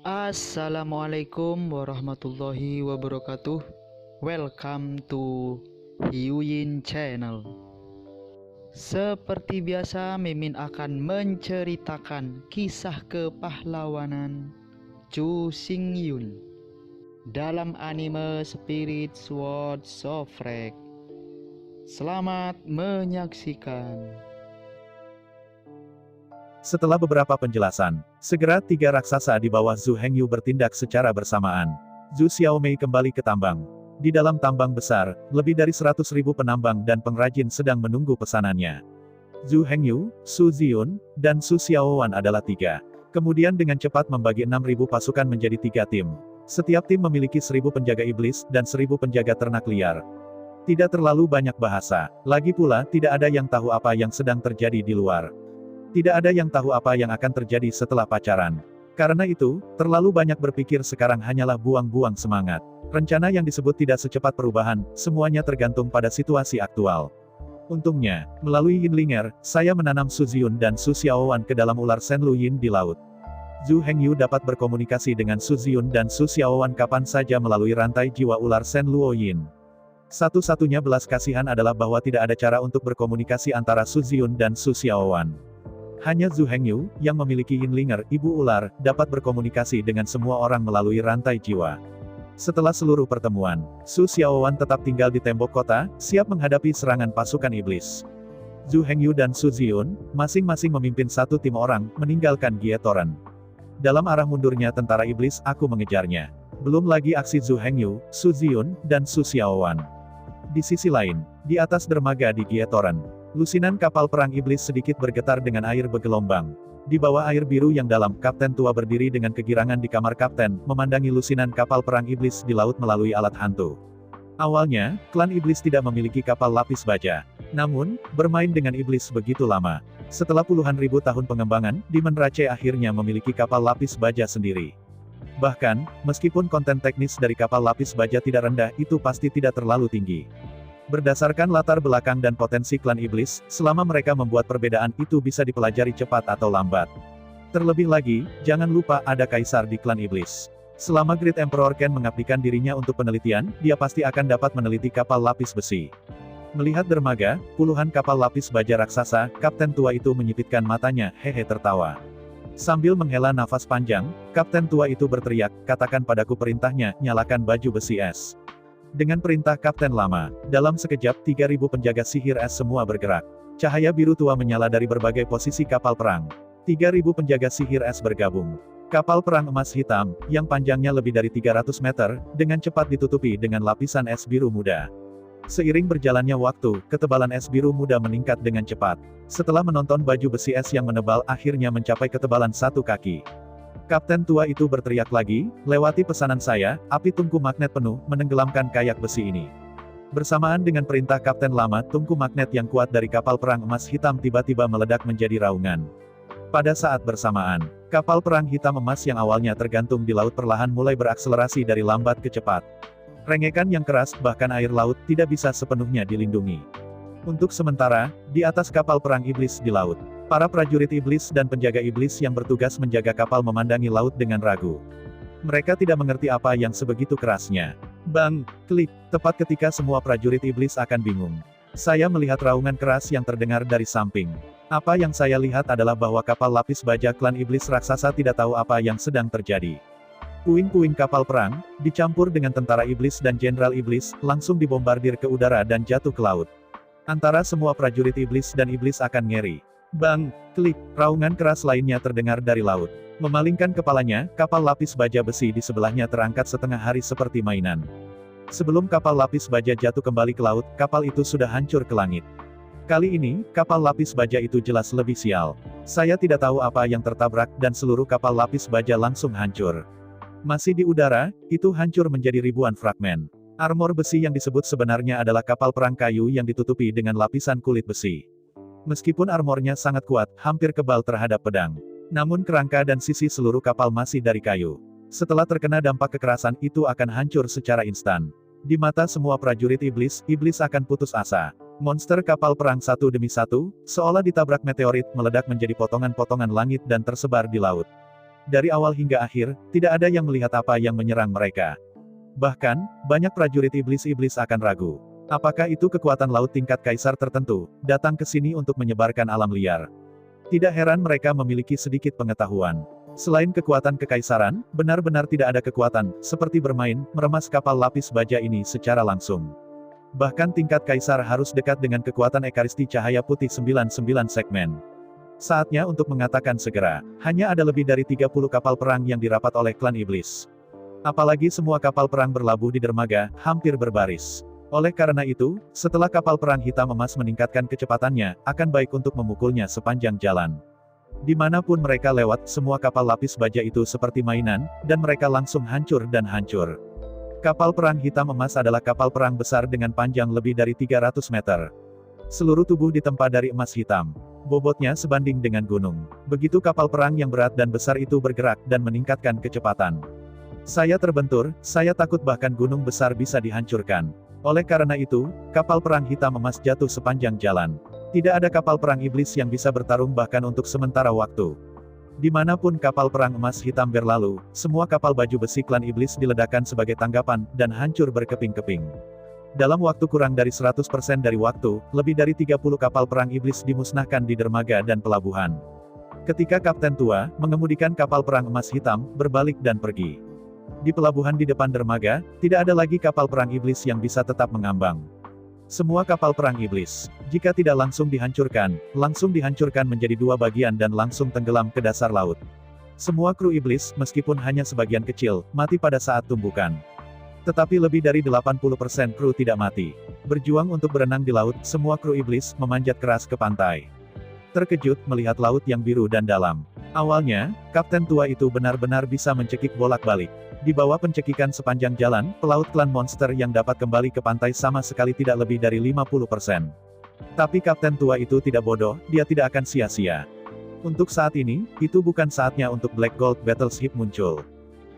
Assalamualaikum warahmatullahi wabarakatuh. Welcome to Hyuyin Channel. Seperti biasa, Mimin akan menceritakan kisah kepahlawanan Chu Xingyun dalam anime Spirit Sword Sofrek. Selamat menyaksikan. Setelah beberapa penjelasan, segera tiga raksasa di bawah Zhu Hengyu bertindak secara bersamaan. Zhu Xiaomei kembali ke tambang. Di dalam tambang besar, lebih dari 100.000 penambang dan pengrajin sedang menunggu pesanannya. Zhu Hengyu, Su Ziyun, dan Su Xiaowan adalah tiga. Kemudian dengan cepat membagi 6.000 pasukan menjadi tiga tim. Setiap tim memiliki 1.000 penjaga iblis dan 1.000 penjaga ternak liar. Tidak terlalu banyak bahasa, lagi pula tidak ada yang tahu apa yang sedang terjadi di luar. Tidak ada yang tahu apa yang akan terjadi setelah pacaran. Karena itu, terlalu banyak berpikir sekarang hanyalah buang-buang semangat. Rencana yang disebut tidak secepat perubahan, semuanya tergantung pada situasi aktual. Untungnya, melalui Yinlinger, saya menanam Su Ziyun dan Su Xiaowan ke dalam ular Senlu Yin di laut. Zhu Hengyu dapat berkomunikasi dengan Su Ziyun dan Su Xiaowan kapan saja melalui rantai jiwa ular Senlu Yin. Satu-satunya belas kasihan adalah bahwa tidak ada cara untuk berkomunikasi antara Su Ziyun dan Su Xiaowan. Hanya Zhu Hengyu, yang memiliki Yinlinger, ibu ular, dapat berkomunikasi dengan semua orang melalui rantai jiwa. Setelah seluruh pertemuan, Su Xiaowan tetap tinggal di tembok kota, siap menghadapi serangan pasukan iblis. Zhu Hengyu dan Su Ziyun, masing-masing memimpin satu tim orang, meninggalkan Gietoren. Dalam arah mundurnya tentara iblis, aku mengejarnya. Belum lagi aksi Zhu Hengyu, Su Ziyun, dan Su Xiaowan. Di sisi lain, di atas dermaga di Gietoren, lusinan kapal perang iblis sedikit bergetar dengan air bergelombang. Di bawah air biru yang dalam, kapten tua berdiri dengan kegirangan di kamar kapten, memandangi lusinan kapal perang iblis di laut melalui alat hantu. Awalnya, klan iblis tidak memiliki kapal lapis baja. Namun, bermain dengan iblis begitu lama. Setelah puluhan ribu tahun pengembangan, Demon Rache akhirnya memiliki kapal lapis baja sendiri. Bahkan, meskipun konten teknis dari kapal lapis baja tidak rendah, itu pasti tidak terlalu tinggi. Berdasarkan latar belakang dan potensi klan iblis, selama mereka membuat perbedaan itu bisa dipelajari cepat atau lambat. Terlebih lagi, jangan lupa ada kaisar di klan iblis. Selama Great Emperor Ken mengabdikan dirinya untuk penelitian, dia pasti akan dapat meneliti kapal lapis besi. Melihat dermaga, puluhan kapal lapis baja raksasa, kapten tua itu menyipitkan matanya, hehe tertawa. Sambil menghela nafas panjang, kapten tua itu berteriak, katakan padaku perintahnya, nyalakan baju besi es. Dengan perintah kapten lama, dalam sekejap 3.000 penjaga sihir es semua bergerak. Cahaya biru tua menyala dari berbagai posisi kapal perang. 3.000 penjaga sihir es bergabung. Kapal perang emas hitam, yang panjangnya lebih dari 300 meter, dengan cepat ditutupi dengan lapisan es biru muda. Seiring berjalannya waktu, ketebalan es biru muda meningkat dengan cepat. Setelah menonton baju besi es yang menebal akhirnya mencapai ketebalan 1 kaki. Kapten tua itu berteriak lagi, lewati pesanan saya, api tungku magnet penuh, menenggelamkan kayak besi ini. Bersamaan dengan perintah kapten lama, tungku magnet yang kuat dari kapal perang emas hitam tiba-tiba meledak menjadi raungan. Pada saat bersamaan, kapal perang hitam emas yang awalnya tergantung di laut perlahan mulai berakselerasi dari lambat ke cepat. Rengekan yang keras, bahkan air laut, tidak bisa sepenuhnya dilindungi. Untuk sementara, di atas kapal perang iblis di laut, para prajurit iblis dan penjaga iblis yang bertugas menjaga kapal memandangi laut dengan ragu. Mereka tidak mengerti apa yang sebegitu kerasnya. Bang, klik, tepat ketika semua prajurit iblis akan bingung. Saya melihat raungan keras yang terdengar dari samping. Apa yang saya lihat adalah bahwa kapal lapis baja klan iblis raksasa tidak tahu apa yang sedang terjadi. Puing-puing kapal perang, dicampur dengan tentara iblis dan jenderal iblis, langsung dibombardir ke udara dan jatuh ke laut. Antara semua prajurit iblis dan iblis akan ngeri. Bang, klik, raungan keras lainnya terdengar dari laut. Memalingkan kepalanya, kapal lapis baja besi di sebelahnya terangkat setengah hari seperti mainan. Sebelum kapal lapis baja jatuh kembali ke laut, kapal itu sudah hancur ke langit. Kali ini, kapal lapis baja itu jelas lebih sial. Saya tidak tahu apa yang tertabrak dan seluruh kapal lapis baja langsung hancur. Masih di udara, itu hancur menjadi ribuan fragmen. Armor besi yang disebut sebenarnya adalah kapal perang kayu yang ditutupi dengan lapisan kulit besi. Meskipun armornya sangat kuat, hampir kebal terhadap pedang. Namun kerangka dan sisi seluruh kapal masih dari kayu. Setelah terkena dampak kekerasan, itu akan hancur secara instan. Di mata semua prajurit iblis, iblis akan putus asa. Monster kapal perang satu demi satu, seolah ditabrak meteorit, meledak menjadi potongan-potongan langit dan tersebar di laut. Dari awal hingga akhir, tidak ada yang melihat apa yang menyerang mereka. Bahkan, banyak prajurit iblis-iblis akan ragu. Apakah itu kekuatan laut tingkat kaisar tertentu, datang ke sini untuk menyebarkan alam liar? Tidak heran mereka memiliki sedikit pengetahuan. Selain kekuatan kekaisaran, benar-benar tidak ada kekuatan, seperti bermain, meremas kapal lapis baja ini secara langsung. Bahkan tingkat kaisar harus dekat dengan kekuatan ekaristi cahaya putih 99 segmen. Saatnya untuk mengatakan segera, hanya ada lebih dari 30 kapal perang yang dirapat oleh klan iblis. Apalagi semua kapal perang berlabuh di dermaga, hampir berbaris. Oleh karena itu, setelah kapal perang hitam emas meningkatkan kecepatannya, akan baik untuk memukulnya sepanjang jalan. Dimanapun mereka lewat, semua kapal lapis baja itu seperti mainan, dan mereka langsung hancur dan hancur. Kapal perang hitam emas adalah kapal perang besar dengan panjang lebih dari 300 meter. Seluruh tubuh ditempa dari emas hitam. Bobotnya sebanding dengan gunung. Begitu kapal perang yang berat dan besar itu bergerak dan meningkatkan kecepatan. Saya terbentur, saya takut bahkan gunung besar bisa dihancurkan. Oleh karena itu, kapal perang hitam emas jatuh sepanjang jalan. Tidak ada kapal perang iblis yang bisa bertarung bahkan untuk sementara waktu. Dimanapun kapal perang emas hitam berlalu, semua kapal baju besi klan iblis diledakkan sebagai tanggapan, dan hancur berkeping-keping. Dalam waktu kurang dari 100% dari waktu, lebih dari 30 kapal perang iblis dimusnahkan di dermaga dan pelabuhan. Ketika Kapten Tua, mengemudikan kapal perang emas hitam, berbalik dan pergi. Di pelabuhan di depan dermaga, tidak ada lagi kapal perang iblis yang bisa tetap mengambang. Semua kapal perang iblis, jika tidak langsung dihancurkan menjadi dua bagian dan langsung tenggelam ke dasar laut. Semua kru iblis, meskipun hanya sebagian kecil, mati pada saat tumbukan. Tetapi lebih dari 80% kru tidak mati. Berjuang untuk berenang di laut, semua kru iblis memanjat keras ke pantai. Terkejut melihat laut yang biru dan dalam. Awalnya, Kapten Tua itu benar-benar bisa mencekik bolak-balik. Di bawah pencekikan sepanjang jalan, pelaut klan monster yang dapat kembali ke pantai sama sekali tidak lebih dari 50%. Tapi Kapten Tua itu tidak bodoh, dia tidak akan sia-sia. Untuk saat ini, itu bukan saatnya untuk Black Gold Battleship muncul.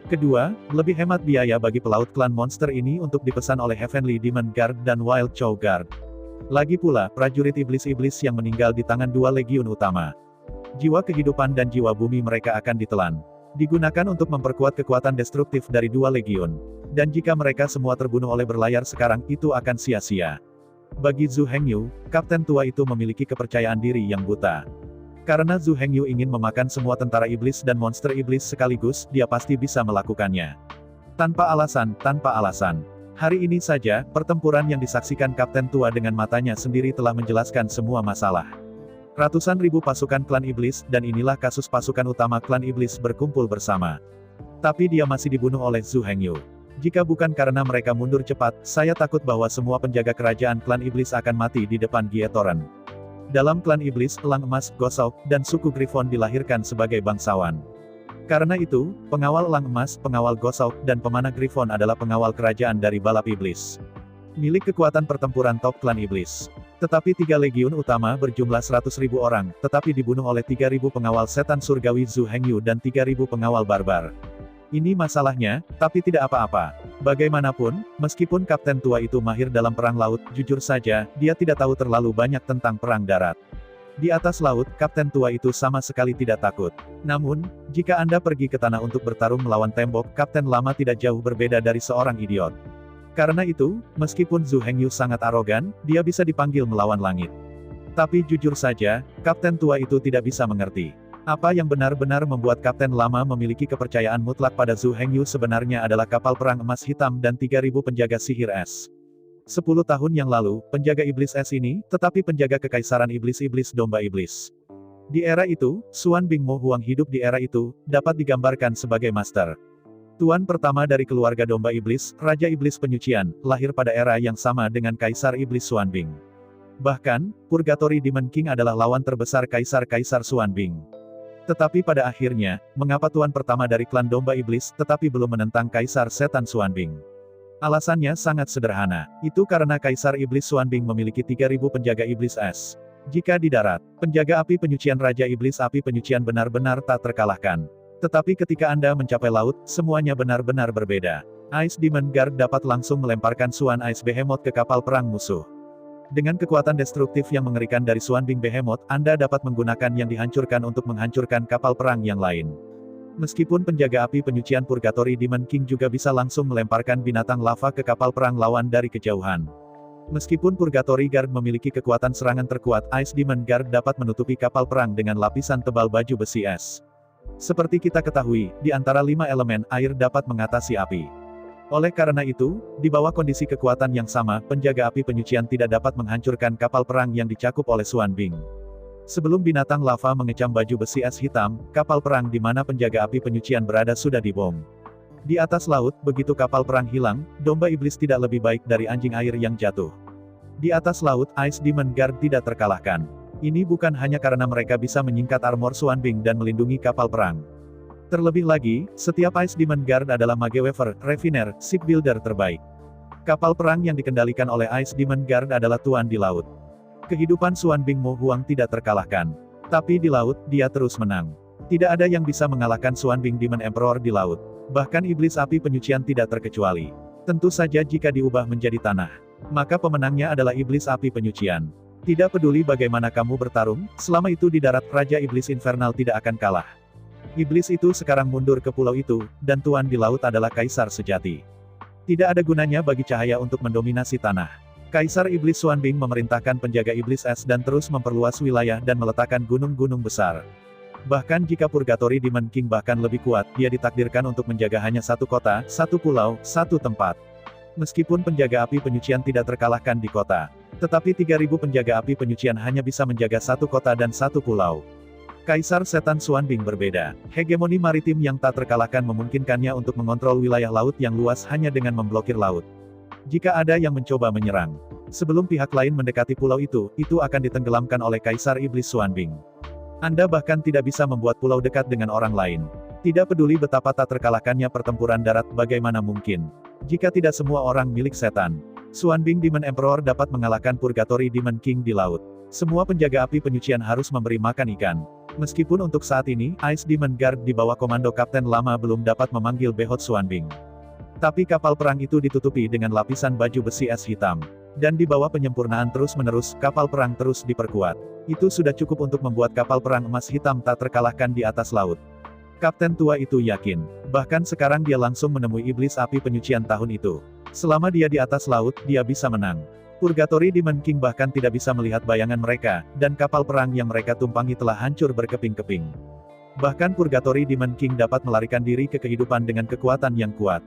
Kedua, lebih hemat biaya bagi pelaut klan monster ini untuk dipesan oleh Heavenly Demon Guard dan Wild Chow Guard. Lagi pula, prajurit iblis-iblis yang meninggal di tangan dua legiun utama. Jiwa kehidupan dan jiwa bumi mereka akan ditelan. Digunakan untuk memperkuat kekuatan destruktif dari dua legiun. Dan jika mereka semua terbunuh oleh berlayar sekarang, itu akan sia-sia. Bagi Zhu Hengyu, Kapten Tua itu memiliki kepercayaan diri yang buta. Karena Zhu Hengyu ingin memakan semua tentara iblis dan monster iblis sekaligus, dia pasti bisa melakukannya. Tanpa alasan. Hari ini saja, pertempuran yang disaksikan Kapten Tua dengan matanya sendiri telah menjelaskan semua masalah. Ratusan ribu pasukan klan iblis, dan inilah kasus pasukan utama klan iblis berkumpul bersama. Tapi dia masih dibunuh oleh Zhu Hengyu. Jika bukan karena mereka mundur cepat, saya takut bahwa semua penjaga kerajaan klan iblis akan mati di depan Gietoran. Dalam klan iblis, Elang Emas, Gosauk, dan suku Griffon dilahirkan sebagai bangsawan. Karena itu, pengawal Elang Emas, pengawal Gosauk, dan pemanah Griffon adalah pengawal kerajaan dari balap iblis. Milik kekuatan pertempuran top klan iblis. Tetapi tiga legiun utama berjumlah 100.000 orang, tetapi dibunuh oleh 3.000 pengawal setan surgawi Zhu Hengyu dan 3.000 pengawal barbar. Ini masalahnya, tapi tidak apa-apa. Bagaimanapun, meskipun Kapten Tua itu mahir dalam perang laut, jujur saja, dia tidak tahu terlalu banyak tentang perang darat. Di atas laut, Kapten Tua itu sama sekali tidak takut. Namun, jika Anda pergi ke tanah untuk bertarung melawan tembok, Kapten Lama tidak jauh berbeda dari seorang idiot. Karena itu, meskipun Zhu Hengyu sangat arogan, dia bisa dipanggil melawan langit. Tapi jujur saja, Kapten Tua itu tidak bisa mengerti. Apa yang benar-benar membuat Kapten Lama memiliki kepercayaan mutlak pada Zhu Hengyu sebenarnya adalah kapal perang emas hitam dan 3.000 penjaga sihir es. 10 tahun yang lalu, penjaga iblis es ini, tetapi penjaga kekaisaran iblis-iblis domba iblis. Di era itu, Xuan Bingmo Huang hidup di era itu, dapat digambarkan sebagai master. Tuan pertama dari keluarga domba iblis, Raja Iblis Penyucian, lahir pada era yang sama dengan Kaisar Iblis Xuanbing. Bahkan, Purgatory Demon King adalah lawan terbesar Kaisar-Kaisar Xuanbing. Tetapi pada akhirnya, mengapa Tuan pertama dari klan domba iblis, tetapi belum menentang Kaisar Setan Xuanbing? Alasannya sangat sederhana. Itu karena Kaisar Iblis Xuanbing memiliki 3.000 penjaga iblis es. Jika di darat, penjaga api penyucian Raja Iblis Api Penyucian benar-benar tak terkalahkan. Tetapi ketika Anda mencapai laut, semuanya benar-benar berbeda. Ice Demon Guard dapat langsung melemparkan Xuan Ice Behemoth ke kapal perang musuh. Dengan kekuatan destruktif yang mengerikan dari Xuanbing Behemoth, Anda dapat menggunakan yang dihancurkan untuk menghancurkan kapal perang yang lain. Meskipun penjaga api penyucian Purgatory Demon King juga bisa langsung melemparkan binatang lava ke kapal perang lawan dari kejauhan. Meskipun Purgatory Guard memiliki kekuatan serangan terkuat, Ice Demon Guard dapat menutupi kapal perang dengan lapisan tebal baju besi es. Seperti kita ketahui, di antara 5 elemen, air dapat mengatasi api. Oleh karena itu, di bawah kondisi kekuatan yang sama, penjaga api penyucian tidak dapat menghancurkan kapal perang yang dicakup oleh Xuan Bing. Sebelum binatang lava mengecam baju besi es hitam, kapal perang di mana penjaga api penyucian berada sudah dibom. Di atas laut, begitu kapal perang hilang, domba iblis tidak lebih baik dari anjing air yang jatuh. Di atas laut, Ice Demon Guard tidak terkalahkan. Ini bukan hanya karena mereka bisa menyingkat armor Xuan Bing dan melindungi kapal perang. Terlebih lagi, setiap Ice Demon Guard adalah mage weaver, refiner, shipbuilder terbaik. Kapal perang yang dikendalikan oleh Ice Demon Guard adalah tuan di laut. Kehidupan Xuan Bing Mo Huang tidak terkalahkan. Tapi di laut, dia terus menang. Tidak ada yang bisa mengalahkan Xuan Bing Demon Emperor di laut. Bahkan iblis api penyucian tidak terkecuali. Tentu saja jika diubah menjadi tanah, maka pemenangnya adalah iblis api penyucian. Tidak peduli bagaimana kamu bertarung, selama itu di darat, Raja Iblis Infernal tidak akan kalah. Iblis itu sekarang mundur ke pulau itu, dan tuan di laut adalah kaisar sejati. Tidak ada gunanya bagi cahaya untuk mendominasi tanah. Kaisar Iblis Xuan Bing memerintahkan penjaga iblis es dan terus memperluas wilayah dan meletakkan gunung-gunung besar. Bahkan jika Purgatory Demon King bahkan lebih kuat, dia ditakdirkan untuk menjaga hanya satu kota, satu pulau, satu tempat. Meskipun penjaga api penyucian tidak terkalahkan di kota, tetapi 3.000 penjaga api penyucian hanya bisa menjaga satu kota dan satu pulau. Kaisar Setan Xuan Bing berbeda. Hegemoni maritim yang tak terkalahkan memungkinkannya untuk mengontrol wilayah laut yang luas hanya dengan memblokir laut. Jika ada yang mencoba menyerang, sebelum pihak lain mendekati pulau itu akan ditenggelamkan oleh Kaisar Iblis Xuan Bing. Anda bahkan tidak bisa membuat pulau dekat dengan orang lain. Tidak peduli betapa tak terkalahkannya pertempuran darat, bagaimana mungkin jika tidak semua orang milik setan. Xuan Bing Demon Emperor dapat mengalahkan Purgatory Demon King di laut. Semua penjaga api penyucian harus memberi makan ikan. Meskipun untuk saat ini, Ice Demon Guard di bawah komando Kapten Lama belum dapat memanggil behot Xuan Bing. Tapi kapal perang itu ditutupi dengan lapisan baju besi es hitam. Dan di bawah penyempurnaan terus-menerus, kapal perang terus diperkuat. Itu sudah cukup untuk membuat kapal perang emas hitam tak terkalahkan di atas laut. Kapten tua itu yakin. Bahkan sekarang dia langsung menemui iblis api penyucian tahun itu. Selama dia di atas laut, dia bisa menang. Purgatory Demon King bahkan tidak bisa melihat bayangan mereka, dan kapal perang yang mereka tumpangi telah hancur berkeping-keping. Bahkan Purgatory Demon King dapat melarikan diri ke kehidupan dengan kekuatan yang kuat.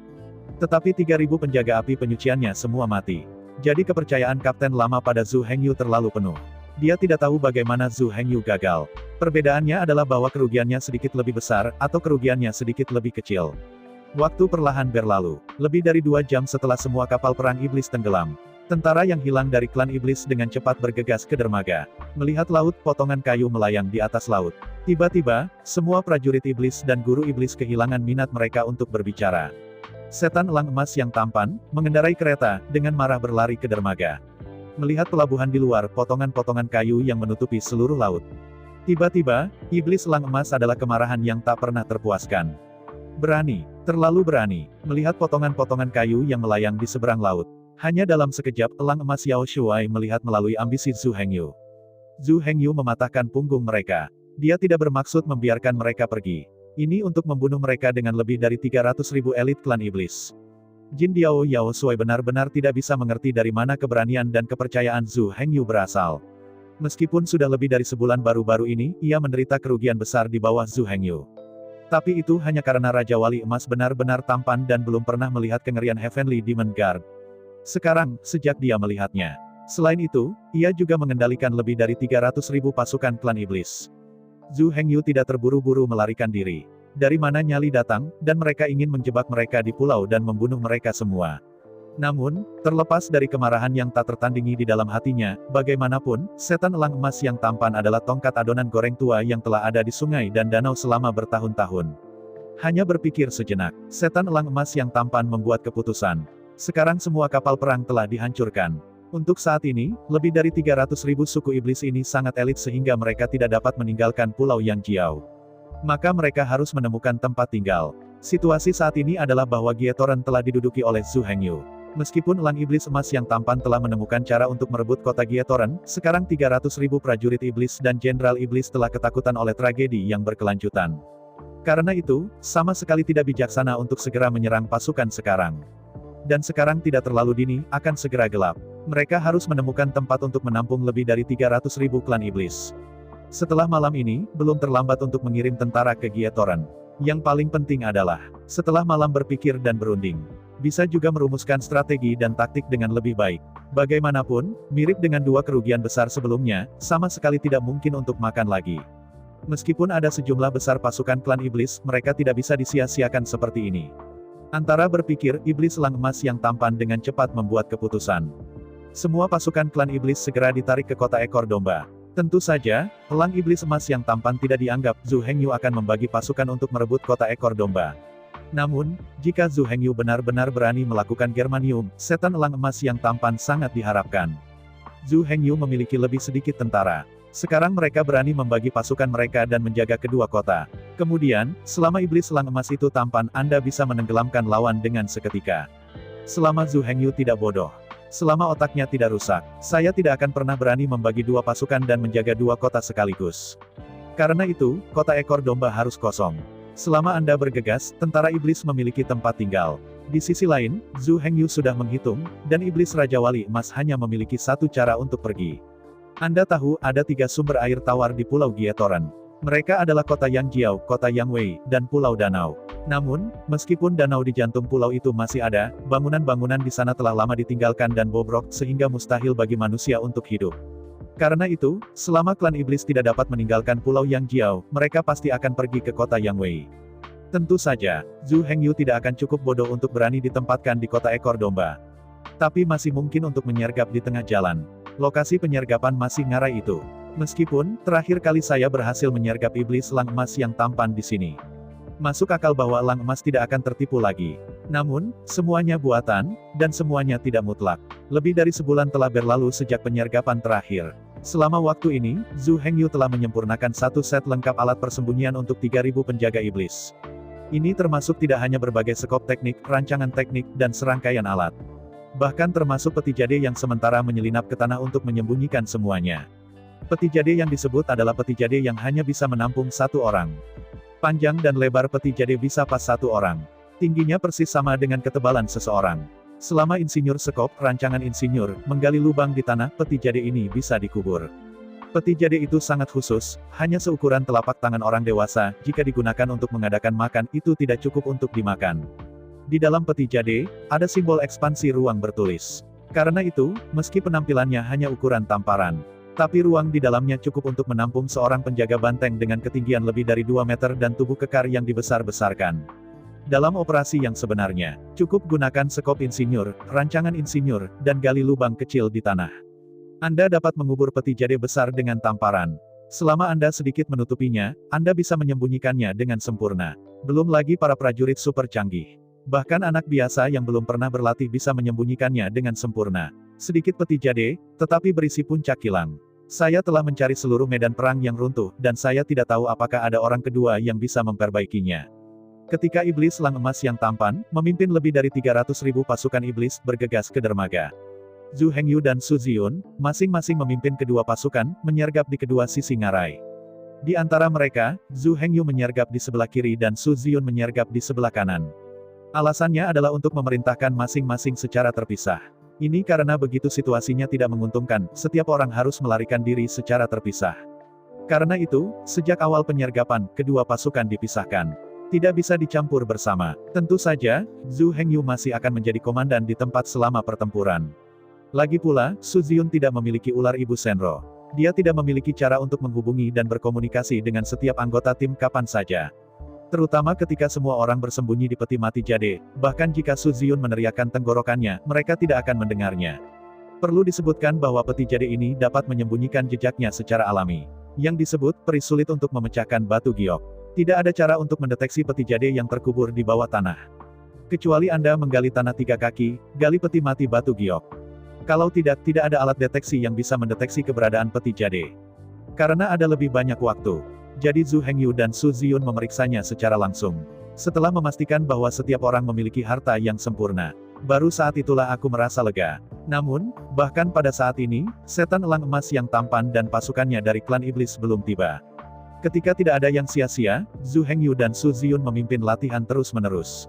Tetapi 3.000 penjaga api penyuciannya semua mati. Jadi kepercayaan Kapten Lama pada Zhu Hengyu terlalu penuh. Dia tidak tahu bagaimana Zhu Hengyu gagal. Perbedaannya adalah bahwa kerugiannya sedikit lebih besar, atau kerugiannya sedikit lebih kecil. Waktu perlahan berlalu. Lebih dari 2 jam setelah semua kapal perang iblis tenggelam. Tentara yang hilang dari klan iblis dengan cepat bergegas ke dermaga. Melihat laut, potongan kayu melayang di atas laut. Tiba-tiba, semua prajurit iblis dan guru iblis kehilangan minat mereka untuk berbicara. Setan elang emas yang tampan, mengendarai kereta, dengan marah berlari ke dermaga. Melihat pelabuhan di luar, potongan-potongan kayu yang menutupi seluruh laut. Tiba-tiba, iblis elang emas adalah kemarahan yang tak pernah terpuaskan. Berani, terlalu berani, melihat potongan-potongan kayu yang melayang di seberang laut. Hanya dalam sekejap, elang emas Yao Shuai melihat melalui ambisi Zhu Hengyu. Zhu Hengyu mematahkan punggung mereka. Dia tidak bermaksud membiarkan mereka pergi. Ini untuk membunuh mereka dengan lebih dari 300.000 elit klan iblis. Jin Diao Yao Shuai benar-benar tidak bisa mengerti dari mana keberanian dan kepercayaan Zhu Hengyu berasal. Meskipun sudah lebih dari sebulan baru-baru ini, ia menderita kerugian besar di bawah Zhu Hengyu. Tapi itu hanya karena Raja Wali Emas benar-benar tampan dan belum pernah melihat kengerian Heavenly Demon Guard. Sekarang, sejak dia melihatnya. Selain itu, ia juga mengendalikan lebih dari 300.000 pasukan klan iblis. Zhu Hengyu tidak terburu-buru melarikan diri. Dari mana nyali datang, dan mereka ingin menjebak mereka di pulau dan membunuh mereka semua. Namun, terlepas dari kemarahan yang tak tertandingi di dalam hatinya, bagaimanapun, setan elang emas yang tampan adalah tongkat adonan goreng tua yang telah ada di sungai dan danau selama bertahun-tahun. Hanya berpikir sejenak, setan elang emas yang tampan membuat keputusan. Sekarang semua kapal perang telah dihancurkan. Untuk saat ini, lebih dari 300.000 suku iblis ini sangat elit sehingga mereka tidak dapat meninggalkan pulau Yang Jiao. Maka mereka harus menemukan tempat tinggal. Situasi saat ini adalah bahwa Gietoran telah diduduki oleh Zhu Hengyu. Meskipun elang iblis emas yang tampan telah menemukan cara untuk merebut kota Gietoran, sekarang 300.000 prajurit iblis dan jenderal iblis telah ketakutan oleh tragedi yang berkelanjutan. Karena itu, sama sekali tidak bijaksana untuk segera menyerang pasukan sekarang. Dan sekarang tidak terlalu dini, akan segera gelap. Mereka harus menemukan tempat untuk menampung lebih dari 300.000 klan iblis. Setelah malam ini, belum terlambat untuk mengirim tentara ke Gietoran. Yang paling penting adalah, setelah malam berpikir dan berunding, bisa juga merumuskan strategi dan taktik dengan lebih baik. Bagaimanapun, mirip dengan dua kerugian besar sebelumnya, sama sekali tidak mungkin untuk makan lagi. Meskipun ada sejumlah besar pasukan klan iblis, mereka tidak bisa disia-siakan seperti ini. Antara berpikir, iblis elang emas yang tampan dengan cepat membuat keputusan. Semua pasukan klan iblis segera ditarik ke kota ekor domba. Tentu saja, elang iblis emas yang tampan tidak dianggap, Zhu Hengyu akan membagi pasukan untuk merebut kota ekor domba. Namun, jika Zhu Hengyu benar-benar berani melakukan Germanium, setan elang emas yang tampan sangat diharapkan. Zhu Hengyu memiliki lebih sedikit tentara. Sekarang mereka berani membagi pasukan mereka dan menjaga kedua kota. Kemudian, selama iblis elang emas itu tampan, Anda bisa menenggelamkan lawan dengan seketika. Selama Zhu Hengyu tidak bodoh. Selama otaknya tidak rusak, saya tidak akan pernah berani membagi dua pasukan dan menjaga dua kota sekaligus. Karena itu, kota ekor domba harus kosong. Selama Anda bergegas, tentara iblis memiliki tempat tinggal. Di sisi lain, Zhu Hengyu sudah menghitung, dan iblis Raja Wali Emas hanya memiliki satu cara untuk pergi. Anda tahu, ada 3 sumber air tawar di Pulau Gietoran. Mereka adalah kota Yangjiao, kota Yangwei, dan Pulau Danau. Namun, meskipun danau di jantung pulau itu masih ada, bangunan-bangunan di sana telah lama ditinggalkan dan bobrok sehingga mustahil bagi manusia untuk hidup. Karena itu, selama klan iblis tidak dapat meninggalkan Pulau Yangjiao, mereka pasti akan pergi ke kota Yangwei. Tentu saja, Zhu Hengyu tidak akan cukup bodoh untuk berani ditempatkan di kota ekor domba. Tapi masih mungkin untuk menyergap di tengah jalan. Lokasi penyergapan masih ngarai itu. Meskipun, terakhir kali saya berhasil menyergap iblis elang emas yang tampan di sini. Masuk akal bahwa elang emas tidak akan tertipu lagi. Namun, semuanya buatan, dan semuanya tidak mutlak. Lebih dari sebulan telah berlalu sejak penyergapan terakhir. Selama waktu ini, Zhu Hengyu telah menyempurnakan satu set lengkap alat persembunyian untuk 3.000 penjaga iblis. Ini termasuk tidak hanya berbagai skop teknik, rancangan teknik, dan serangkaian alat. Bahkan termasuk peti jade yang sementara menyelinap ke tanah untuk menyembunyikan semuanya. Peti jade yang disebut adalah peti jade yang hanya bisa menampung satu orang. Panjang dan lebar peti jade bisa pas satu orang. Tingginya persis sama dengan ketebalan seseorang. Selama insinyur skop, rancangan insinyur, menggali lubang di tanah, peti jade ini bisa dikubur. Peti jade itu sangat khusus, hanya seukuran telapak tangan orang dewasa, jika digunakan untuk mengadakan makan, itu tidak cukup untuk dimakan. Di dalam peti jade, ada simbol ekspansi ruang bertulis. Karena itu, meski penampilannya hanya ukuran tamparan, tapi ruang di dalamnya cukup untuk menampung seorang penjaga banteng dengan ketinggian lebih dari 2 meter dan tubuh kekar yang dibesar-besarkan. Dalam operasi yang sebenarnya, cukup gunakan skop insinyur, rancangan insinyur, dan gali lubang kecil di tanah. Anda dapat mengubur peti jade besar dengan tamparan. Selama Anda sedikit menutupinya, Anda bisa menyembunyikannya dengan sempurna. Belum lagi para prajurit super canggih. Bahkan anak biasa yang belum pernah berlatih bisa menyembunyikannya dengan sempurna. Sedikit peti jade, tetapi berisi puncak kilang. Saya telah mencari seluruh medan perang yang runtuh, dan saya tidak tahu apakah ada orang kedua yang bisa memperbaikinya. Ketika iblis elang emas yang tampan, memimpin lebih dari 300.000 pasukan iblis, bergegas ke dermaga. Zhu Hengyu dan Su Ziyun, masing-masing memimpin kedua pasukan, menyergap di kedua sisi ngarai. Di antara mereka, Zhu Hengyu menyergap di sebelah kiri dan Su Ziyun menyergap di sebelah kanan. Alasannya adalah untuk memerintahkan masing-masing secara terpisah. Ini karena begitu situasinya tidak menguntungkan, setiap orang harus melarikan diri secara terpisah. Karena itu, sejak awal penyergapan, kedua pasukan dipisahkan. Tidak bisa dicampur bersama. Tentu saja, Zhu Hengyu masih akan menjadi komandan di tempat selama pertempuran. Lagi pula, Su Ziyun tidak memiliki ular ibu Senro. Dia tidak memiliki cara untuk menghubungi dan berkomunikasi dengan setiap anggota tim kapan saja. Terutama ketika semua orang bersembunyi di peti mati jade, bahkan jika Su Ziyun meneriakkan tenggorokannya, mereka tidak akan mendengarnya. Perlu disebutkan bahwa peti jade ini dapat menyembunyikan jejaknya secara alami. Yang disebut, peri sulit untuk memecahkan batu giok. Tidak ada cara untuk mendeteksi peti jade yang terkubur di bawah tanah. Kecuali Anda menggali tanah 3 kaki, gali peti mati batu giok. Kalau tidak ada alat deteksi yang bisa mendeteksi keberadaan peti jade. Karena ada lebih banyak waktu. Jadi Zhu Hengyu dan Su Ziyun memeriksanya secara langsung. Setelah memastikan bahwa setiap orang memiliki harta yang sempurna, baru saat itulah aku merasa lega. Namun, bahkan pada saat ini, setan elang emas yang tampan dan pasukannya dari klan iblis belum tiba. Ketika tidak ada yang sia-sia, Zhu Hengyu dan Su Ziyun memimpin latihan terus-menerus.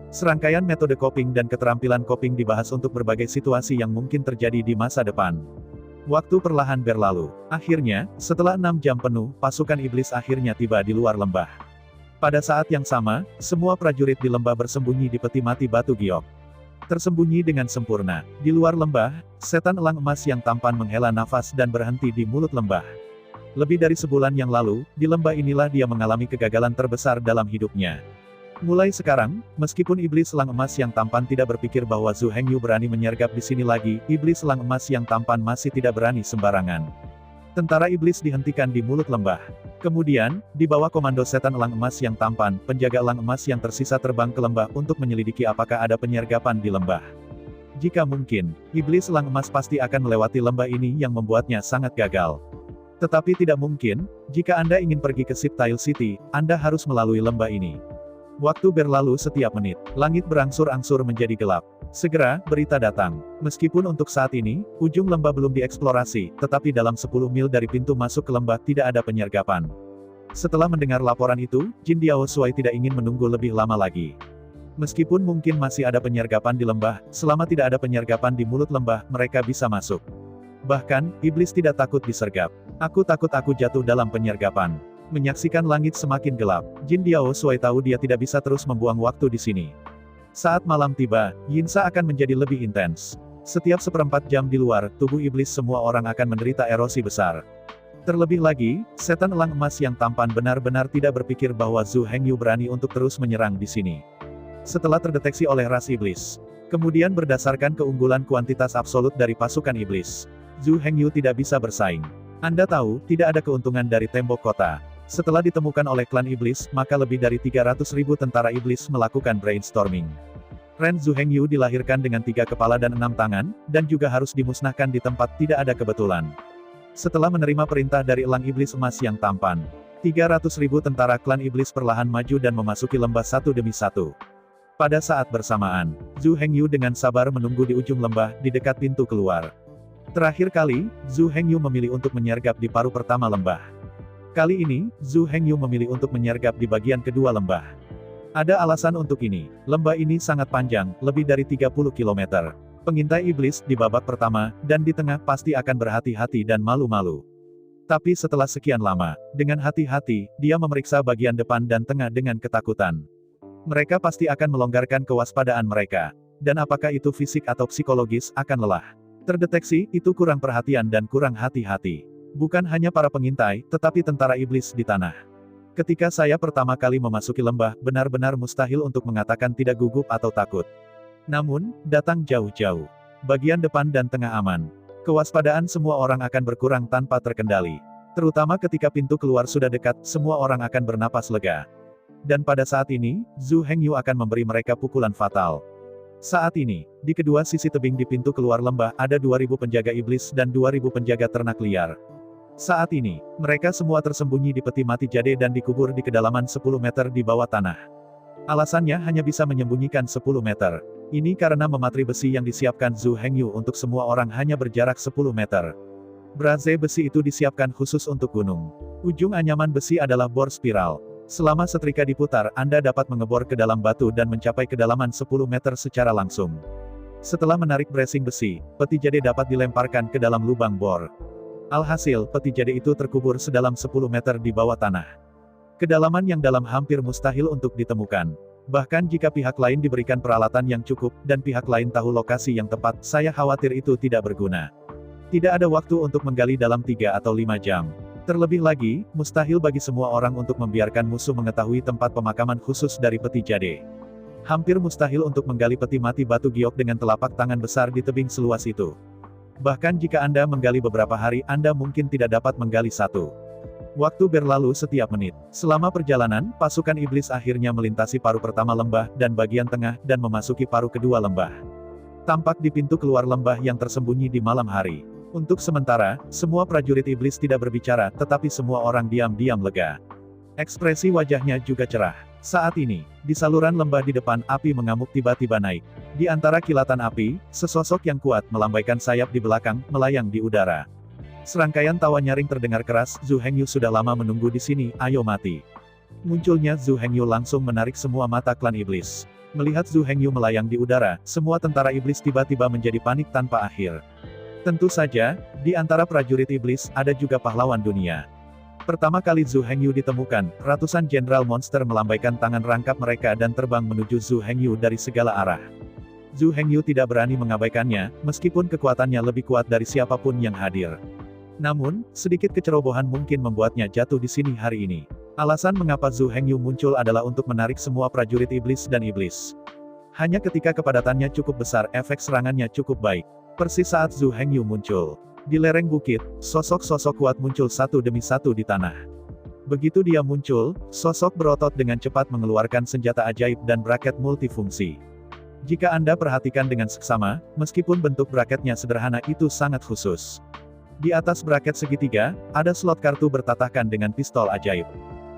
Serangkaian metode coping dan keterampilan coping dibahas untuk berbagai situasi yang mungkin terjadi di masa depan. Waktu perlahan berlalu. Akhirnya, setelah 6 jam penuh, pasukan iblis akhirnya tiba di luar lembah. Pada saat yang sama, semua prajurit di lembah bersembunyi di peti mati batu giok. Tersembunyi dengan sempurna. Di luar lembah, setan elang emas yang tampan menghela nafas dan berhenti di mulut lembah. Lebih dari sebulan yang lalu, di lembah inilah dia mengalami kegagalan terbesar dalam hidupnya. Mulai sekarang, meskipun iblis elang emas yang tampan tidak berpikir bahwa Zhu Hengyu berani menyergap di sini lagi, iblis elang emas yang tampan masih tidak berani sembarangan. Tentara iblis dihentikan di mulut lembah. Kemudian, di bawah komando setan elang emas yang tampan, penjaga elang emas yang tersisa terbang ke lembah untuk menyelidiki apakah ada penyergapan di lembah. Jika mungkin, iblis elang emas pasti akan melewati lembah ini yang membuatnya sangat gagal. Tetapi tidak mungkin, jika Anda ingin pergi ke Siptile City, Anda harus melalui lembah ini. Waktu berlalu setiap menit, langit berangsur-angsur menjadi gelap. Segera, berita datang. Meskipun untuk saat ini, ujung lembah belum dieksplorasi, tetapi dalam 10 mil dari pintu masuk ke lembah tidak ada penyergapan. Setelah mendengar laporan itu, Jin Diao Shuai tidak ingin menunggu lebih lama lagi. Meskipun mungkin masih ada penyergapan di lembah, selama tidak ada penyergapan di mulut lembah, mereka bisa masuk. Bahkan, iblis tidak takut disergap. Aku takut aku jatuh dalam penyergapan. Menyaksikan langit semakin gelap, Jin Diao Shuai tahu dia tidak bisa terus membuang waktu di sini. Saat malam tiba, Yinsa akan menjadi lebih intens. Setiap seperempat jam di luar, tubuh iblis semua orang akan menderita erosi besar. Terlebih lagi, setan elang emas yang tampan benar-benar tidak berpikir bahwa Zhu Hengyu berani untuk terus menyerang di sini. Setelah terdeteksi oleh ras iblis, kemudian berdasarkan keunggulan kuantitas absolut dari pasukan iblis, Zhu Hengyu tidak bisa bersaing. Anda tahu, tidak ada keuntungan dari tembok kota. Setelah ditemukan oleh klan iblis, maka lebih dari 300.000 tentara iblis melakukan brainstorming. Ren Zhu Hengyu dilahirkan dengan 3 kepala dan 6 tangan, dan juga harus dimusnahkan di tempat tidak ada kebetulan. Setelah menerima perintah dari elang iblis emas yang tampan, 300.000 tentara klan iblis perlahan maju dan memasuki lembah satu demi satu. Pada saat bersamaan, Zhu Hengyu dengan sabar menunggu di ujung lembah, di dekat pintu keluar. Terakhir kali, Zhu Hengyu memilih untuk menyergap di paruh pertama lembah. Kali ini, Zhu Hengyu memilih untuk menyergap di bagian kedua lembah. Ada alasan untuk ini. Lembah ini sangat panjang, lebih dari 30 km. Pengintai iblis di babak pertama, dan di tengah pasti akan berhati-hati dan malu-malu. Tapi setelah sekian lama, dengan hati-hati, dia memeriksa bagian depan dan tengah dengan ketakutan. Mereka pasti akan melonggarkan kewaspadaan mereka. Dan apakah itu fisik atau psikologis, akan lelah. Terdeteksi, itu kurang perhatian dan kurang hati-hati. Bukan hanya para pengintai, tetapi tentara iblis di tanah. Ketika saya pertama kali memasuki lembah, benar-benar mustahil untuk mengatakan tidak gugup atau takut. Namun, datang jauh-jauh. Bagian depan dan tengah aman. Kewaspadaan semua orang akan berkurang tanpa terkendali. Terutama ketika pintu keluar sudah dekat, semua orang akan bernapas lega. Dan pada saat ini, Zhu Hengyu akan memberi mereka pukulan fatal. Saat ini, di kedua sisi tebing di pintu keluar lembah, ada 2.000 penjaga iblis dan 2.000 penjaga ternak liar. Saat ini, mereka semua tersembunyi di peti mati jade dan dikubur di kedalaman 10 meter di bawah tanah. Alasannya hanya bisa menyembunyikan 10 meter. Ini karena mematri besi yang disiapkan Zhu Hengyu untuk semua orang hanya berjarak 10 meter. Braze besi itu disiapkan khusus untuk gunung. Ujung anyaman besi adalah bor spiral. Selama setrika diputar, Anda dapat mengebor ke dalam batu dan mencapai kedalaman 10 meter secara langsung. Setelah menarik bracing besi, peti jade dapat dilemparkan ke dalam lubang bor. Alhasil, peti jade itu terkubur sedalam 10 meter di bawah tanah. Kedalaman yang dalam hampir mustahil untuk ditemukan. Bahkan jika pihak lain diberikan peralatan yang cukup, dan pihak lain tahu lokasi yang tepat, saya khawatir itu tidak berguna. Tidak ada waktu untuk menggali dalam 3 atau 5 jam. Terlebih lagi, mustahil bagi semua orang untuk membiarkan musuh mengetahui tempat pemakaman khusus dari peti jade. Hampir mustahil untuk menggali peti mati batu giok dengan telapak tangan besar di tebing seluas itu. Bahkan jika Anda menggali beberapa hari, Anda mungkin tidak dapat menggali satu. Waktu berlalu setiap menit. Selama perjalanan, pasukan iblis akhirnya melintasi paruh pertama lembah, dan bagian tengah, dan memasuki paruh kedua lembah. Tampak di pintu keluar lembah yang tersembunyi di malam hari. Untuk sementara, semua prajurit iblis tidak berbicara, tetapi semua orang diam-diam lega. Ekspresi wajahnya juga cerah. Saat ini, di saluran lembah di depan, api mengamuk tiba-tiba naik. Di antara kilatan api, sesosok yang kuat melambaikan sayap di belakang, melayang di udara. Serangkaian tawa nyaring terdengar keras, Zhu Hengyu sudah lama menunggu di sini, ayo mati. Munculnya Zhu Hengyu langsung menarik semua mata klan iblis. Melihat Zhu Hengyu melayang di udara, semua tentara iblis tiba-tiba menjadi panik tanpa akhir. Tentu saja, di antara prajurit iblis, ada juga pahlawan dunia. Pertama kali Zhu Hengyu ditemukan, ratusan jenderal monster melambaikan tangan rangkap mereka dan terbang menuju Zhu Hengyu dari segala arah. Zhu Hengyu tidak berani mengabaikannya, meskipun kekuatannya lebih kuat dari siapapun yang hadir. Namun, sedikit kecerobohan mungkin membuatnya jatuh di sini hari ini. Alasan mengapa Zhu Hengyu muncul adalah untuk menarik semua prajurit iblis dan iblis. Hanya ketika kepadatannya cukup besar, efek serangannya cukup baik. Persis saat Zhu Hengyu muncul di lereng bukit, sosok-sosok kuat muncul satu demi satu di tanah. Begitu dia muncul, sosok berotot dengan cepat mengeluarkan senjata ajaib dan braket multifungsi. Jika Anda perhatikan dengan seksama, meskipun bentuk braketnya sederhana, itu sangat khusus. Di atas braket segitiga, ada slot kartu bertatahkan dengan pistol ajaib.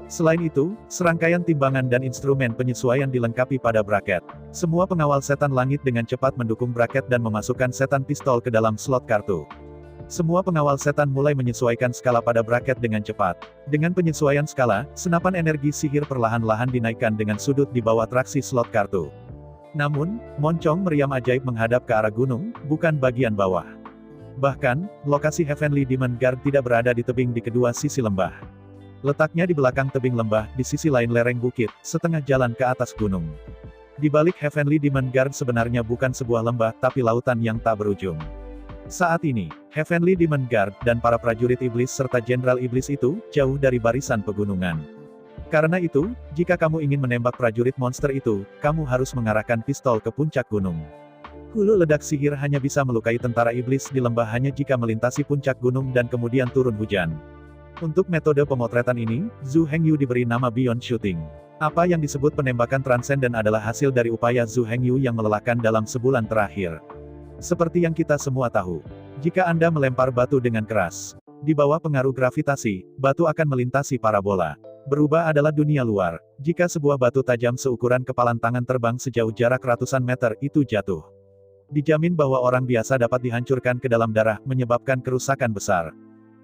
Selain itu, serangkaian timbangan dan instrumen penyesuaian dilengkapi pada braket. Semua pengawal setan langit dengan cepat mendukung braket dan memasukkan setan pistol ke dalam slot kartu. Semua pengawal setan mulai menyesuaikan skala pada braket dengan cepat. Dengan penyesuaian skala, senapan energi sihir perlahan-lahan dinaikkan dengan sudut di bawah traksi slot kartu. Namun, moncong meriam ajaib menghadap ke arah gunung, bukan bagian bawah. Bahkan, lokasi Heavenly Demon Guard tidak berada di tebing di kedua sisi lembah. Letaknya di belakang tebing lembah, di sisi lain lereng bukit, setengah jalan ke atas gunung. Di balik Heavenly Demon Guard sebenarnya bukan sebuah lembah, tapi lautan yang tak berujung. Saat ini, Heavenly Demon Guard dan para prajurit iblis serta jenderal iblis itu, jauh dari barisan pegunungan. Karena itu, jika kamu ingin menembak prajurit monster itu, kamu harus mengarahkan pistol ke puncak gunung. Hulu ledak sihir hanya bisa melukai tentara iblis di lembah hanya jika melintasi puncak gunung dan kemudian turun hujan. Untuk metode pemotretan ini, Zhu Hengyu diberi nama Beyond Shooting. Apa yang disebut penembakan transenden adalah hasil dari upaya Zhu Hengyu yang melelahkan dalam sebulan terakhir. Seperti yang kita semua tahu, jika Anda melempar batu dengan keras, di bawah pengaruh gravitasi, batu akan melintasi parabola. Berubah adalah dunia luar. Jika sebuah batu tajam seukuran kepalan tangan terbang sejauh jarak ratusan meter, itu jatuh. Dijamin bahwa orang biasa dapat dihancurkan ke dalam darah, menyebabkan kerusakan besar.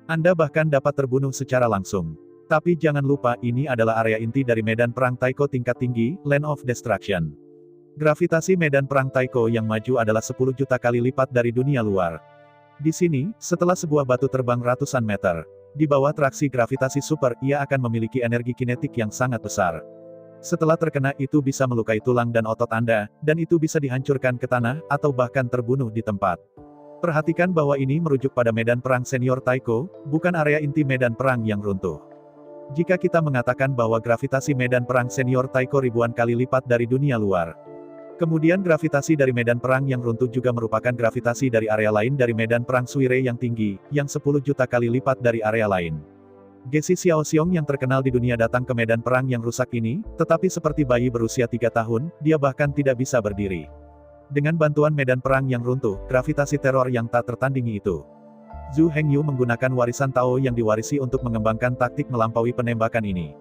Anda bahkan dapat terbunuh secara langsung. Tapi jangan lupa, ini adalah area inti dari medan perang Taiko tingkat tinggi, Land of Destruction. Gravitasi medan perang Taiko yang maju adalah 10 juta kali lipat dari dunia luar. Di sini, setelah sebuah batu terbang ratusan meter, di bawah traksi gravitasi super, ia akan memiliki energi kinetik yang sangat besar. Setelah terkena, itu bisa melukai tulang dan otot Anda, dan itu bisa dihancurkan ke tanah, atau bahkan terbunuh di tempat. Perhatikan bahwa ini merujuk pada medan perang senior Taiko, bukan area inti medan perang yang runtuh. Jika kita mengatakan bahwa gravitasi medan perang senior Taiko ribuan kali lipat dari dunia luar, kemudian gravitasi dari medan perang yang runtuh juga merupakan gravitasi dari area lain dari medan perang Suire yang tinggi, yang 10 juta kali lipat dari area lain. Gesi Xiaoxiong yang terkenal di dunia datang ke medan perang yang rusak ini, tetapi seperti bayi berusia 3 tahun, dia bahkan tidak bisa berdiri. Dengan bantuan medan perang yang runtuh, gravitasi teror yang tak tertandingi itu, Zhu Hengyu menggunakan warisan Tao yang diwarisi untuk mengembangkan taktik melampaui penembakan ini.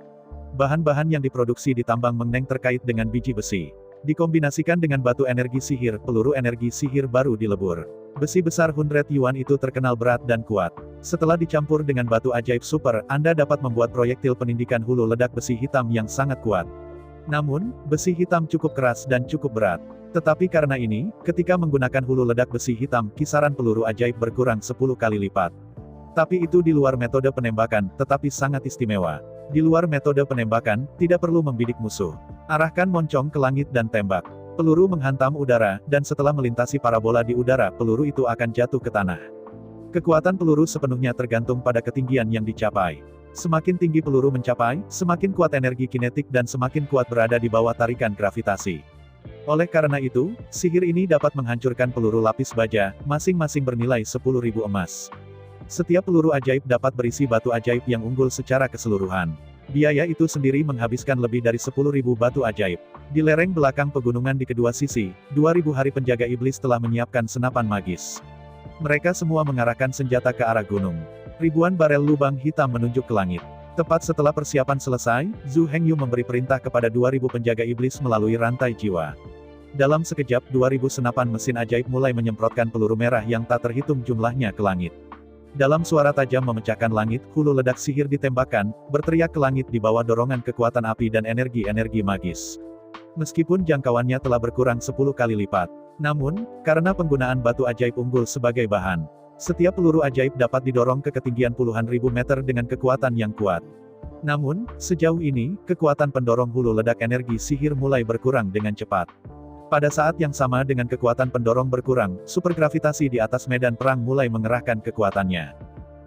Bahan-bahan yang diproduksi di tambang Mengneng terkait dengan biji besi. Dikombinasikan dengan batu energi sihir, peluru energi sihir baru dilebur. Besi besar 100 yuan itu terkenal berat dan kuat. Setelah dicampur dengan batu ajaib super, Anda dapat membuat proyektil penindikan hulu ledak besi hitam yang sangat kuat. Namun, besi hitam cukup keras dan cukup berat. Tetapi karena ini, ketika menggunakan hulu ledak besi hitam, kisaran peluru ajaib berkurang 10 kali lipat. Tapi itu di luar metode penembakan, tetapi sangat istimewa. Di luar metode penembakan, tidak perlu membidik musuh. Arahkan moncong ke langit dan tembak. Peluru menghantam udara, dan setelah melintasi parabola di udara, peluru itu akan jatuh ke tanah. Kekuatan peluru sepenuhnya tergantung pada ketinggian yang dicapai. Semakin tinggi peluru mencapai, semakin kuat energi kinetik dan semakin kuat berada di bawah tarikan gravitasi. Oleh karena itu, sihir ini dapat menghancurkan peluru lapis baja, masing-masing bernilai 10.000 emas. Setiap peluru ajaib dapat berisi batu ajaib yang unggul secara keseluruhan. Biaya itu sendiri menghabiskan lebih dari 10.000 batu ajaib. Di lereng belakang pegunungan di kedua sisi, 2.000 hari penjaga iblis telah menyiapkan senapan magis. Mereka semua mengarahkan senjata ke arah gunung. Ribuan barel lubang hitam menunjuk ke langit. Tepat setelah persiapan selesai, Zhu Hengyu memberi perintah kepada 2.000 penjaga iblis melalui rantai jiwa. Dalam sekejap, 2.000 senapan mesin ajaib mulai menyemprotkan peluru merah yang tak terhitung jumlahnya ke langit. Dalam suara tajam memecahkan langit, hulu ledak sihir ditembakkan, berteriak ke langit di bawah dorongan kekuatan api dan energi-energi magis. Meskipun jangkauannya telah berkurang 10 kali lipat. Namun, karena penggunaan batu ajaib unggul sebagai bahan, setiap peluru ajaib dapat didorong ke ketinggian puluhan ribu meter dengan kekuatan yang kuat. Namun, sejauh ini, kekuatan pendorong hulu ledak energi sihir mulai berkurang dengan cepat. Pada saat yang sama dengan kekuatan pendorong berkurang, supergravitasi di atas medan perang mulai mengerahkan kekuatannya.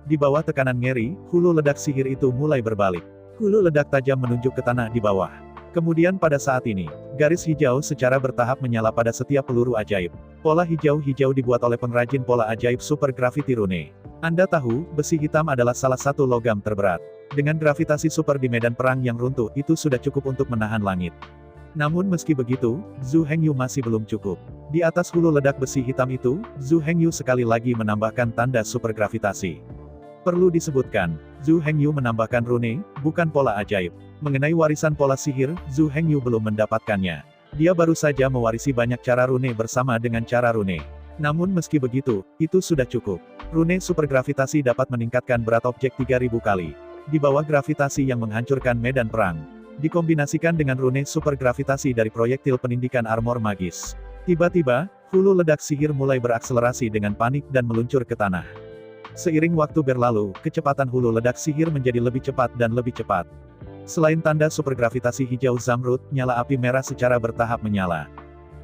Di bawah tekanan ngeri, hulu ledak sihir itu mulai berbalik. Hulu ledak tajam menunjuk ke tanah di bawah. Kemudian pada saat ini, garis hijau secara bertahap menyala pada setiap peluru ajaib. Pola hijau-hijau dibuat oleh pengrajin pola ajaib Super Gravity Rune. Anda tahu, besi hitam adalah salah satu logam terberat. Dengan gravitasi super di medan perang yang runtuh, itu sudah cukup untuk menahan langit. Namun meski begitu, Zhu Hengyu masih belum cukup. Di atas hulu ledak besi hitam itu, Zhu Hengyu sekali lagi menambahkan tanda supergravitasi. Perlu disebutkan, Zhu Hengyu menambahkan rune, bukan pola ajaib. Mengenai warisan pola sihir, Zhu Hengyu belum mendapatkannya. Dia baru saja mewarisi banyak cara rune bersama dengan cara rune. Namun meski begitu, itu sudah cukup. Rune supergravitasi dapat meningkatkan berat objek 3000 kali. Di bawah gravitasi yang menghancurkan medan perang. Dikombinasikan dengan rune supergravitasi dari proyektil penindikan armor magis. Tiba-tiba, hulu ledak sihir mulai berakselerasi dengan panik dan meluncur ke tanah. Seiring waktu berlalu, kecepatan hulu ledak sihir menjadi lebih cepat dan lebih cepat. Selain tanda supergravitasi hijau zamrud, nyala api merah secara bertahap menyala.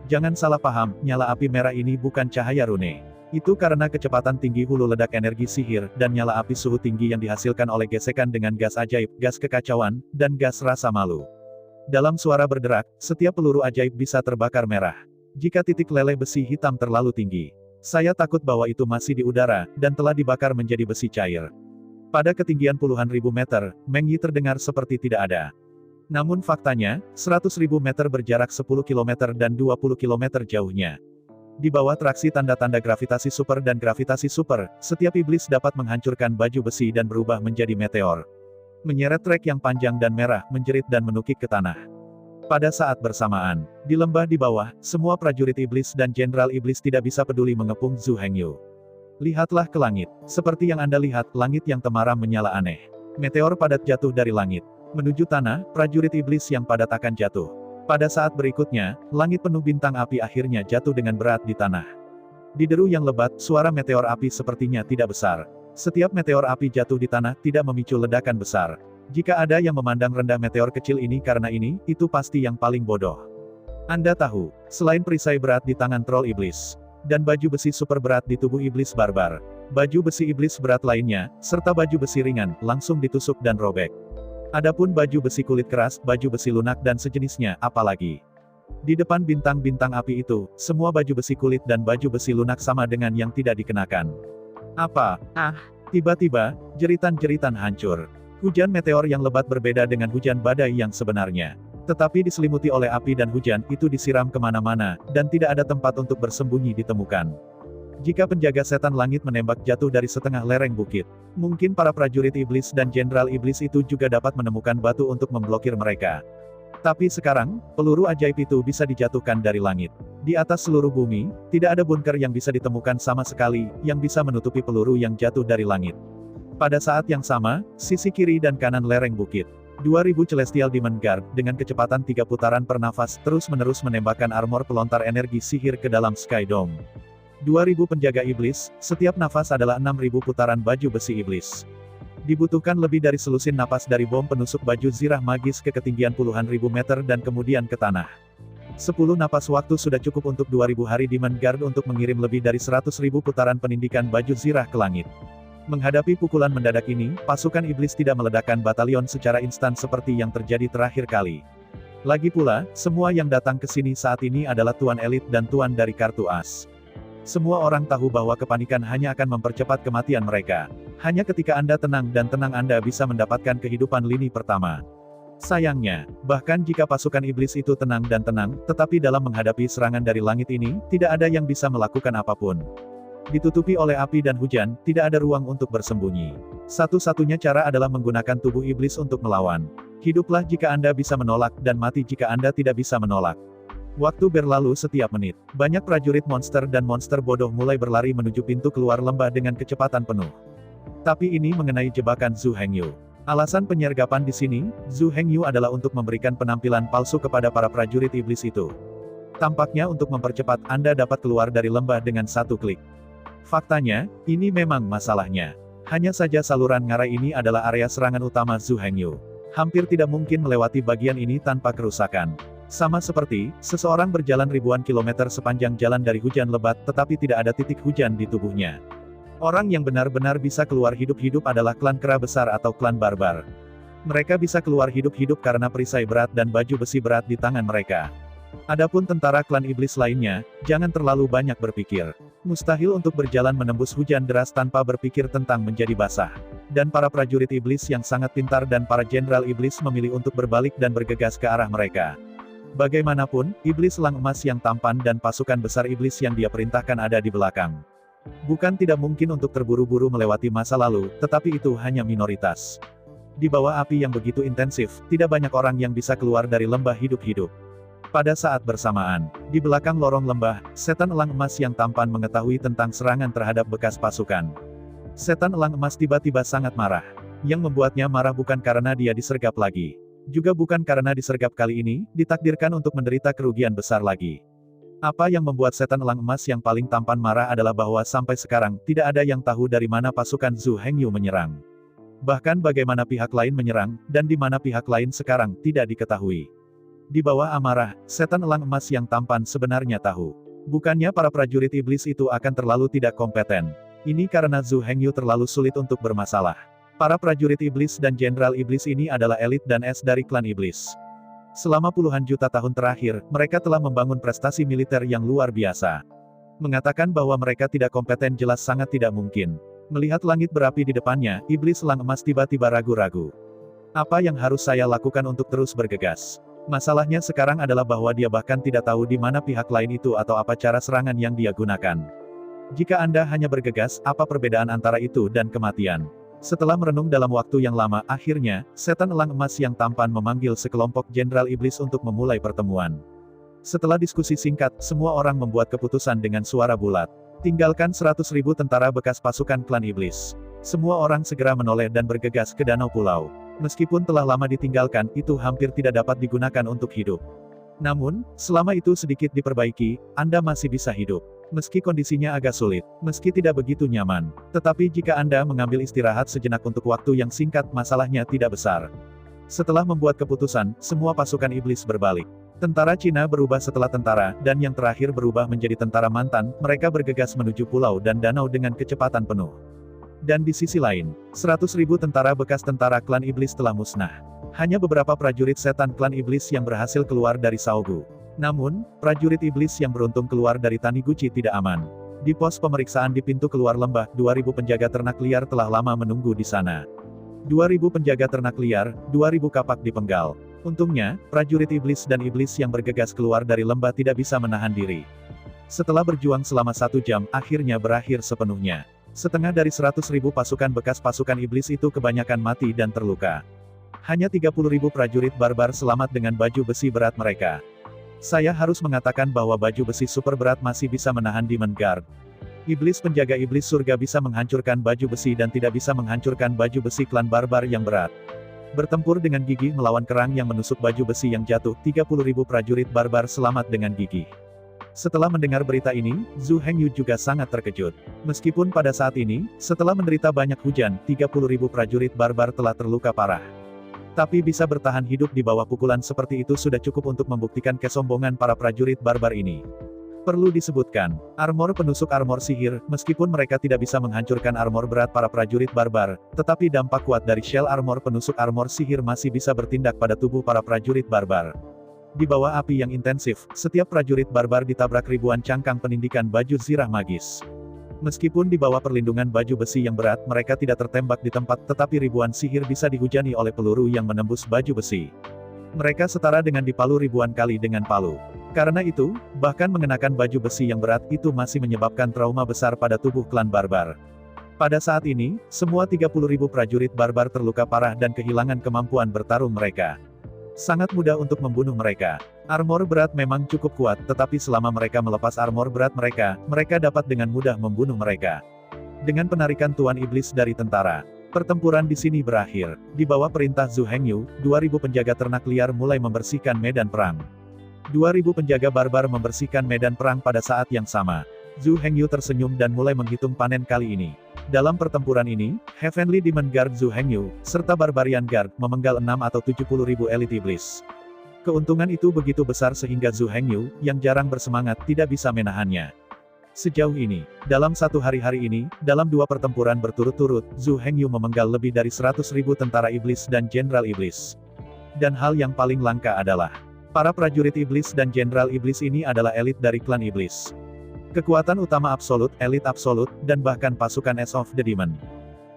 Jangan salah paham, nyala api merah ini bukan cahaya rune. Itu karena kecepatan tinggi hulu ledak energi sihir, dan nyala api suhu tinggi yang dihasilkan oleh gesekan dengan gas ajaib, gas kekacauan, dan gas rasa malu. Dalam suara berderak, setiap peluru ajaib bisa terbakar merah. Jika titik leleh besi hitam terlalu tinggi, saya takut bahwa itu masih di udara, dan telah dibakar menjadi besi cair. Pada ketinggian puluhan ribu meter, Meng Yi terdengar seperti tidak ada. Namun faktanya, 100.000 meter berjarak 10 km dan 20 km jauhnya. Di bawah traksi tanda-tanda gravitasi super dan gravitasi super, setiap iblis dapat menghancurkan baju besi dan berubah menjadi meteor. Menyeret trek yang panjang dan merah, menjerit dan menukik ke tanah. Pada saat bersamaan, di lembah di bawah, semua prajurit iblis dan jenderal iblis tidak bisa peduli mengepung Zhu Hengyu. Lihatlah ke langit. Seperti yang Anda lihat, langit yang temaram menyala aneh. Meteor padat jatuh dari langit. Menuju tanah, prajurit iblis yang padat akan jatuh. Pada saat berikutnya, langit penuh bintang api akhirnya jatuh dengan berat di tanah. Di deru yang lebat, suara meteor api sepertinya tidak besar. Setiap meteor api jatuh di tanah tidak memicu ledakan besar. Jika ada yang memandang rendah meteor kecil ini karena ini, itu pasti yang paling bodoh. Anda tahu, selain perisai berat di tangan troll iblis, dan baju besi super berat di tubuh iblis barbar, baju besi iblis berat lainnya, serta baju besi ringan, langsung ditusuk dan robek. Adapun baju besi kulit keras, baju besi lunak dan sejenisnya, apalagi. Di depan bintang-bintang api itu, semua baju besi kulit dan baju besi lunak sama dengan yang tidak dikenakan. Apa? Tiba-tiba, jeritan-jeritan hancur. Hujan meteor yang lebat berbeda dengan hujan badai yang sebenarnya. Tetapi diselimuti oleh api dan hujan, itu disiram kemana-mana, dan tidak ada tempat untuk bersembunyi ditemukan. Jika penjaga setan langit menembak jatuh dari setengah lereng bukit, mungkin para prajurit iblis dan jenderal iblis itu juga dapat menemukan batu untuk memblokir mereka. Tapi sekarang, peluru ajaib itu bisa dijatuhkan dari langit. Di atas seluruh bumi, tidak ada bunker yang bisa ditemukan sama sekali, yang bisa menutupi peluru yang jatuh dari langit. Pada saat yang sama, sisi kiri dan kanan lereng bukit, 2000 Celestial Demon Guard, dengan kecepatan 3 putaran per nafas, terus-menerus menembakkan armor pelontar energi sihir ke dalam Sky Dome. 2000 penjaga iblis, setiap nafas adalah 6000 putaran baju besi iblis. Dibutuhkan lebih dari selusin napas dari bom penusuk baju zirah magis ke ketinggian puluhan ribu meter dan kemudian ke tanah. 10 napas waktu sudah cukup untuk 2000 hari Demon Guard untuk mengirim lebih dari 100.000 putaran penindikan baju zirah ke langit. Menghadapi pukulan mendadak ini, pasukan iblis tidak meledakkan batalion secara instan seperti yang terjadi terakhir kali. Lagi pula, semua yang datang ke sini saat ini adalah tuan elit dan tuan dari kartu as. Semua orang tahu bahwa kepanikan hanya akan mempercepat kematian mereka. Hanya ketika Anda tenang dan tenang Anda bisa mendapatkan kehidupan lini pertama. Sayangnya, bahkan jika pasukan iblis itu tenang dan tenang, tetapi dalam menghadapi serangan dari langit ini, tidak ada yang bisa melakukan apapun. Ditutupi oleh api dan hujan, tidak ada ruang untuk bersembunyi. Satu-satunya cara adalah menggunakan tubuh iblis untuk melawan. Hiduplah jika Anda bisa menolak, dan mati jika Anda tidak bisa menolak. Waktu berlalu setiap menit. Banyak prajurit monster dan monster bodoh mulai berlari menuju pintu keluar lembah dengan kecepatan penuh. Tapi ini mengenai jebakan Zhu Hengyu. Alasan penyergapan di sini, Zhu Hengyu adalah untuk memberikan penampilan palsu kepada para prajurit iblis itu. Tampaknya untuk mempercepat Anda dapat keluar dari lembah dengan satu klik. Faktanya, ini memang masalahnya. Hanya saja saluran ngarai ini adalah area serangan utama Zhu Hengyu. Hampir tidak mungkin melewati bagian ini tanpa kerusakan. Sama seperti, seseorang berjalan ribuan kilometer sepanjang jalan dari hujan lebat tetapi tidak ada titik hujan di tubuhnya. Orang yang benar-benar bisa keluar hidup-hidup adalah klan kera besar atau klan barbar. Mereka bisa keluar hidup-hidup karena perisai berat dan baju besi berat di tangan mereka. Adapun tentara klan iblis lainnya, jangan terlalu banyak berpikir. Mustahil untuk berjalan menembus hujan deras tanpa berpikir tentang menjadi basah. Dan para prajurit iblis yang sangat pintar dan para jenderal iblis memilih untuk berbalik dan bergegas ke arah mereka. Bagaimanapun, iblis elang emas yang tampan dan pasukan besar iblis yang dia perintahkan ada di belakang. Bukan tidak mungkin untuk terburu-buru melewati masa lalu, tetapi itu hanya minoritas. Di bawah api yang begitu intensif, tidak banyak orang yang bisa keluar dari lembah hidup-hidup. Pada saat bersamaan, di belakang lorong lembah, setan elang emas yang tampan mengetahui tentang serangan terhadap bekas pasukan. Setan elang emas tiba-tiba sangat marah. Yang membuatnya marah bukan karena dia disergap lagi. Juga bukan karena disergap kali ini, ditakdirkan untuk menderita kerugian besar lagi. Apa yang membuat setan elang emas yang paling tampan marah adalah bahwa sampai sekarang, tidak ada yang tahu dari mana pasukan Zhu Hengyu menyerang. Bahkan bagaimana pihak lain menyerang, dan di mana pihak lain sekarang, tidak diketahui. Di bawah amarah, setan elang emas yang tampan sebenarnya tahu. Bukannya para prajurit iblis itu akan terlalu tidak kompeten. Ini karena Zhu Hengyu terlalu sulit untuk bermasalah. Para prajurit iblis dan jenderal iblis ini adalah elit dan es dari klan iblis. Selama puluhan juta tahun terakhir, mereka telah membangun prestasi militer yang luar biasa. Mengatakan bahwa mereka tidak kompeten jelas sangat tidak mungkin. Melihat langit berapi di depannya, iblis elang emas tiba-tiba ragu-ragu. Apa yang harus saya lakukan untuk terus bergegas? Masalahnya sekarang adalah bahwa dia bahkan tidak tahu di mana pihak lain itu atau apa cara serangan yang dia gunakan. Jika Anda hanya bergegas, apa perbedaan antara itu dan kematian? Setelah merenung dalam waktu yang lama, akhirnya, setan elang emas yang tampan memanggil sekelompok jenderal iblis untuk memulai pertemuan. Setelah diskusi singkat, semua orang membuat keputusan dengan suara bulat. Tinggalkan 100.000 tentara bekas pasukan klan iblis. Semua orang segera menoleh dan bergegas ke danau pulau. Meskipun telah lama ditinggalkan, itu hampir tidak dapat digunakan untuk hidup. Namun, selama itu sedikit diperbaiki, Anda masih bisa hidup. Meski kondisinya agak sulit, meski tidak begitu nyaman. Tetapi jika Anda mengambil istirahat sejenak untuk waktu yang singkat, masalahnya tidak besar. Setelah membuat keputusan, semua pasukan iblis berbalik. Tentara Cina berubah setelah tentara, dan yang terakhir berubah menjadi tentara mantan, mereka bergegas menuju pulau dan danau dengan kecepatan penuh. Dan di sisi lain, 100.000 tentara bekas tentara klan iblis telah musnah. Hanya beberapa prajurit setan klan iblis yang berhasil keluar dari Saogu. Namun, prajurit iblis yang beruntung keluar dari Taniguchi tidak aman. Di pos pemeriksaan di pintu keluar lembah, 2.000 penjaga ternak liar telah lama menunggu di sana. 2.000 penjaga ternak liar, 2.000 kapak dipenggal. Untungnya, prajurit iblis dan iblis yang bergegas keluar dari lembah tidak bisa menahan diri. Setelah berjuang selama 1 jam, akhirnya berakhir sepenuhnya. Setengah dari 100.000 pasukan bekas pasukan iblis itu kebanyakan mati dan terluka. Hanya 30.000 prajurit barbar selamat dengan baju besi berat mereka. Saya harus mengatakan bahwa baju besi super berat masih bisa menahan Demon Guard. Iblis penjaga iblis surga bisa menghancurkan baju besi dan tidak bisa menghancurkan baju besi klan barbar yang berat. Bertempur dengan gigih melawan kerang yang menusuk baju besi yang jatuh, 30.000 prajurit barbar selamat dengan gigih. Setelah mendengar berita ini, Zhu Hengyu juga sangat terkejut. Meskipun pada saat ini, setelah menderita banyak hujan, 30.000 prajurit barbar telah terluka parah. Tapi bisa bertahan hidup di bawah pukulan seperti itu sudah cukup untuk membuktikan kesombongan para prajurit barbar ini. Perlu disebutkan, armor penusuk armor sihir, meskipun mereka tidak bisa menghancurkan armor berat para prajurit barbar, tetapi dampak kuat dari shell armor penusuk armor sihir masih bisa bertindak pada tubuh para prajurit barbar. Di bawah api yang intensif, setiap prajurit barbar ditabrak ribuan cangkang penindikan baju zirah magis. Meskipun di bawah perlindungan baju besi yang berat, mereka tidak tertembak di tempat, tetapi ribuan sihir bisa dihujani oleh peluru yang menembus baju besi. Mereka setara dengan dipalu ribuan kali dengan palu. Karena itu, bahkan mengenakan baju besi yang berat itu masih menyebabkan trauma besar pada tubuh klan barbar. Pada saat ini, semua 30.000 prajurit barbar terluka parah dan kehilangan kemampuan bertarung mereka. Sangat mudah untuk membunuh mereka. Armor berat memang cukup kuat, tetapi selama mereka melepas armor berat mereka, mereka dapat dengan mudah membunuh mereka. Dengan penarikan Tuan Iblis dari tentara, pertempuran di sini berakhir. Di bawah perintah Zhu Hengyu, 2000 penjaga ternak liar mulai membersihkan medan perang. 2000 penjaga barbar membersihkan medan perang pada saat yang sama. Zhu Hengyu tersenyum dan mulai menghitung panen kali ini. Dalam pertempuran ini, Heavenly Demon Guard Zhu Hengyu, serta Barbarian Guard, memenggal 6 atau 70.000 elit iblis. Keuntungan itu begitu besar sehingga Zhu Hengyu, yang jarang bersemangat, tidak bisa menahannya. Sejauh ini, dalam satu hari-hari ini, dalam 2 pertempuran berturut-turut, Zhu Hengyu memenggal lebih dari 100.000 tentara iblis dan jenderal iblis. Dan hal yang paling langka adalah, para prajurit iblis dan jenderal iblis ini adalah elit dari klan iblis. Kekuatan utama absolut, elit absolut, dan bahkan pasukan S of the Demon.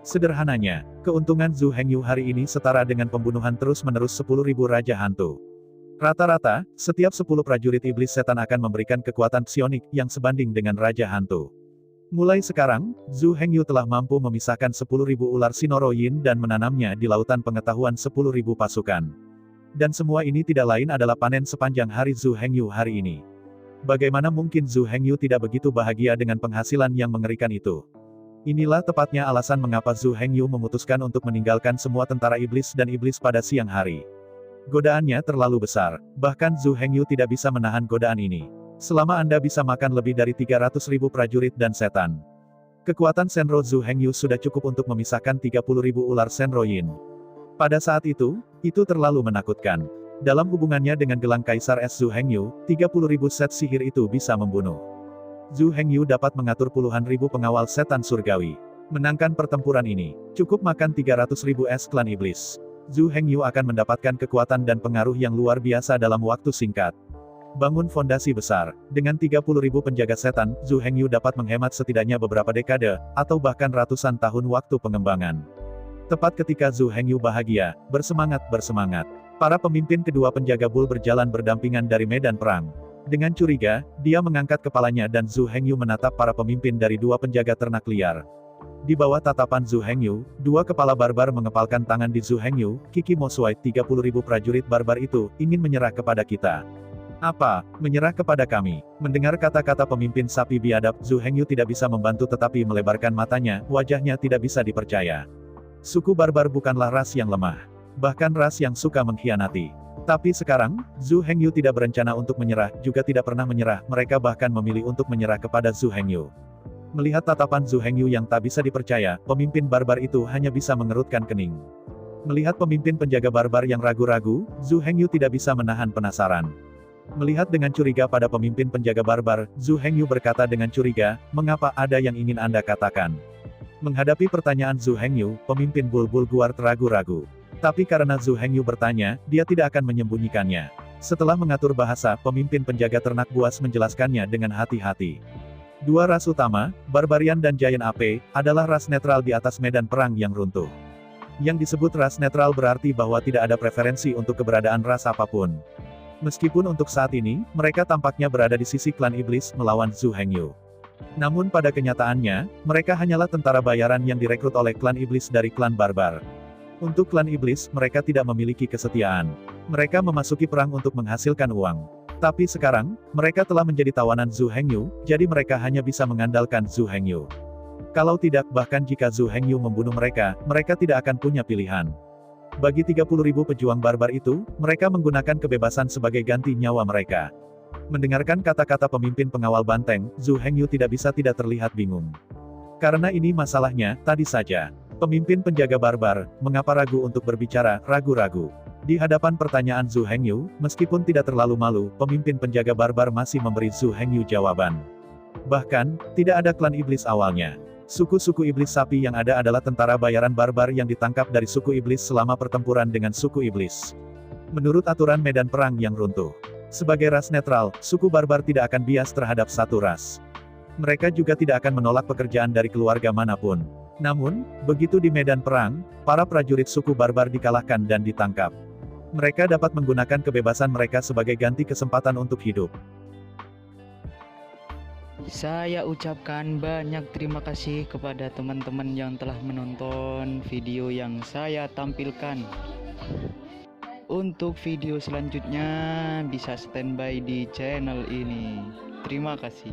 Sederhananya, keuntungan Zhu Hengyu hari ini setara dengan pembunuhan terus-menerus 10.000 Raja Hantu. Rata-rata, setiap 10 prajurit iblis setan akan memberikan kekuatan psionik yang sebanding dengan Raja Hantu. Mulai sekarang, Zhu Hengyu telah mampu memisahkan 10.000 ular Shinoro Yin dan menanamnya di lautan pengetahuan 10.000 pasukan. Dan semua ini tidak lain adalah panen sepanjang hari Zhu Hengyu hari ini. Bagaimana mungkin Zhu Hengyu tidak begitu bahagia dengan penghasilan yang mengerikan itu? Inilah tepatnya alasan mengapa Zhu Hengyu memutuskan untuk meninggalkan semua tentara iblis dan iblis pada siang hari. Godaannya terlalu besar, bahkan Zhu Hengyu tidak bisa menahan godaan ini. Selama Anda bisa makan lebih dari 300.000 prajurit dan setan. Kekuatan Senro Zhu Hengyu sudah cukup untuk memisahkan 30.000 ular Senro Yin. Pada saat itu terlalu menakutkan. Dalam hubungannya dengan gelang Kaisar Es Zhu Hengyu, 30.000 set sihir itu bisa membunuh. Zhu Hengyu dapat mengatur puluhan ribu pengawal setan surgawi. Menangkan pertempuran ini, cukup makan 300.000 es klan iblis. Zhu Hengyu akan mendapatkan kekuatan dan pengaruh yang luar biasa dalam waktu singkat. Bangun fondasi besar. Dengan 30.000 penjaga setan, Zhu Hengyu dapat menghemat setidaknya beberapa dekade, atau bahkan ratusan tahun waktu pengembangan. Tepat ketika Zhu Hengyu bahagia, bersemangat, para pemimpin kedua penjaga Bull berjalan berdampingan dari medan perang. Dengan curiga, dia mengangkat kepalanya dan Zhu Hengyu menatap para pemimpin dari 2 penjaga ternak liar. Di bawah tatapan Zhu Hengyu, 2 kepala barbar mengepalkan tangan di Zhu Hengyu. Kiki Moswai, 30.000 prajurit barbar itu, ingin menyerah kepada kita. Apa? Menyerah kepada kami? Mendengar kata-kata pemimpin sapi biadab, Zhu Hengyu tidak bisa membantu tetapi melebarkan matanya, wajahnya tidak bisa dipercaya. Suku barbar bukanlah ras yang lemah. Bahkan ras yang suka mengkhianati. Tapi sekarang, Zhu Hengyu tidak berencana untuk menyerah, juga tidak pernah menyerah, mereka bahkan memilih untuk menyerah kepada Zhu Hengyu. Melihat tatapan Zhu Hengyu yang tak bisa dipercaya, pemimpin barbar itu hanya bisa mengerutkan kening. Melihat pemimpin penjaga barbar yang ragu-ragu, Zhu Hengyu tidak bisa menahan penasaran. Melihat dengan curiga pada pemimpin penjaga barbar, Zhu Hengyu berkata dengan curiga, "Mengapa ada yang ingin Anda katakan?" Menghadapi pertanyaan Zhu Hengyu, pemimpin Bulbul Guard ragu-ragu. Tapi karena Zhu Hengyu bertanya, dia tidak akan menyembunyikannya. Setelah mengatur bahasa, pemimpin penjaga ternak buas menjelaskannya dengan hati-hati. 2 ras utama, Barbarian dan Giant AP, adalah ras netral di atas medan perang yang runtuh. Yang disebut ras netral berarti bahwa tidak ada preferensi untuk keberadaan ras apapun. Meskipun untuk saat ini, mereka tampaknya berada di sisi klan iblis melawan Zhu Hengyu. Namun pada kenyataannya, mereka hanyalah tentara bayaran yang direkrut oleh klan iblis dari klan barbar. Untuk klan iblis, mereka tidak memiliki kesetiaan. Mereka memasuki perang untuk menghasilkan uang. Tapi sekarang, mereka telah menjadi tawanan Zhu Hengyu, jadi mereka hanya bisa mengandalkan Zhu Hengyu. Kalau tidak, bahkan jika Zhu Hengyu membunuh mereka, mereka tidak akan punya pilihan. Bagi 30.000 pejuang barbar itu, mereka menggunakan kebebasan sebagai ganti nyawa mereka. Mendengarkan kata-kata pemimpin pengawal banteng, Zhu Hengyu tidak bisa tidak terlihat bingung. Karena ini masalahnya, tadi saja. Pemimpin penjaga barbar, mengapa ragu untuk berbicara, ragu-ragu. Di hadapan pertanyaan Zhu Hengyu, meskipun tidak terlalu malu, pemimpin penjaga barbar masih memberi Zhu Hengyu jawaban. Bahkan, tidak ada klan iblis awalnya. Suku-suku iblis sapi yang ada adalah tentara bayaran barbar yang ditangkap dari suku iblis selama pertempuran dengan suku iblis. Menurut aturan medan perang yang runtuh. Sebagai ras netral, suku barbar tidak akan bias terhadap satu ras. Mereka juga tidak akan menolak pekerjaan dari keluarga manapun. Namun, begitu di medan perang, para prajurit suku barbar dikalahkan dan ditangkap. Mereka dapat menggunakan kebebasan mereka sebagai ganti kesempatan untuk hidup. Saya ucapkan banyak terima kasih kepada teman-teman yang telah menonton video yang saya tampilkan. Untuk video selanjutnya bisa standby di channel ini. Terima kasih.